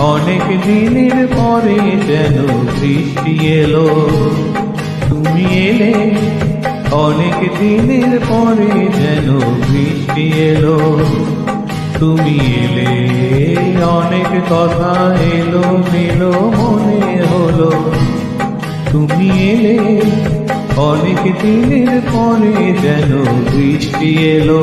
অনেক দিনের পরে যেন বৃষ্টি এলো, তুমি এলে। অনেক দিনের পরে যেন বৃষ্টি এলো, তুমি এলে। অনেক কথা এলো মেলো মনে হলো, তুমি এলে। অনেক দিনের পরে যেন বৃষ্টি এলো।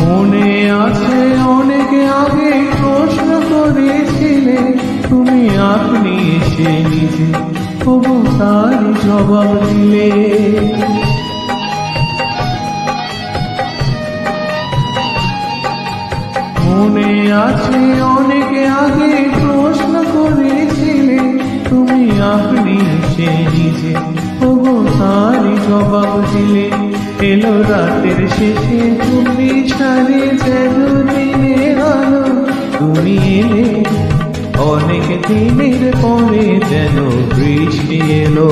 মনে আছে অনেক আগে প্রশ্ন করেছিলে তুমি, আপনি এসে নিজে তবু তার জবাব দিলে। মনে আছে অনেক আগে প্রশ্ন করেছিলে তুমি, আপনি এসে নিজে তবু তার জবাব দিলে। এলো রাতের শেষে তুমি সারে যেন দিনের আলো, তুমি এলে। অনেক দিনের পরে যেন বৃষ্টি এলো।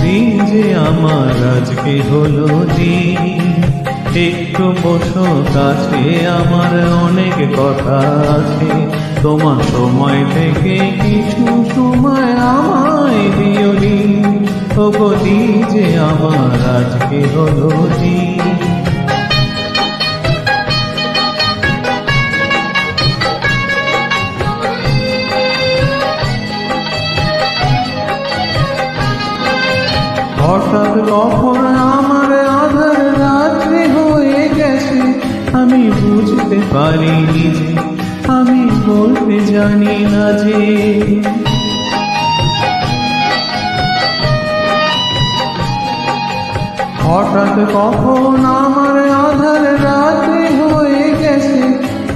দিন যে আমার আজকে হলো দিন, একটু বসো কাছে, আমার অনেক কথা আছে। তোমার সময় থেকে কিছু সময় আমায় দিও দিন, তবু দিন যে আমার আজকে হলো দিন। হঠাৎ কখন আমার আধার রাত্রি হয়ে গেছে, আমি বুঝতে পারিনি যে, আমি বলতে জানি না যে। হঠাৎ কখন আমার আধার রাত্রি হয়ে গেছে,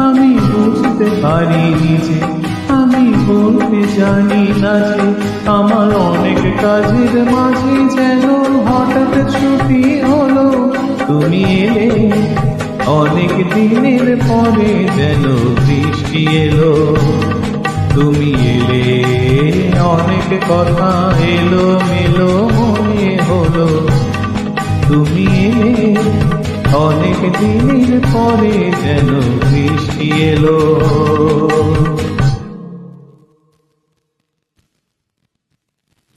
আমি বুঝতে পারিনি যে, আমি বলতে জানি না যে। আমার অনেক কাজের মাঝে যেন হঠাৎ ছুটি হলো, তুমি এলে। অনেক দিনের পরে যেন বৃষ্টি এলো, তুমি এলে। অনেক কথা এলো মেলো মনে হলো, তুমি এলে। অনেক দিনের পরে যেন বৃষ্টি এলো।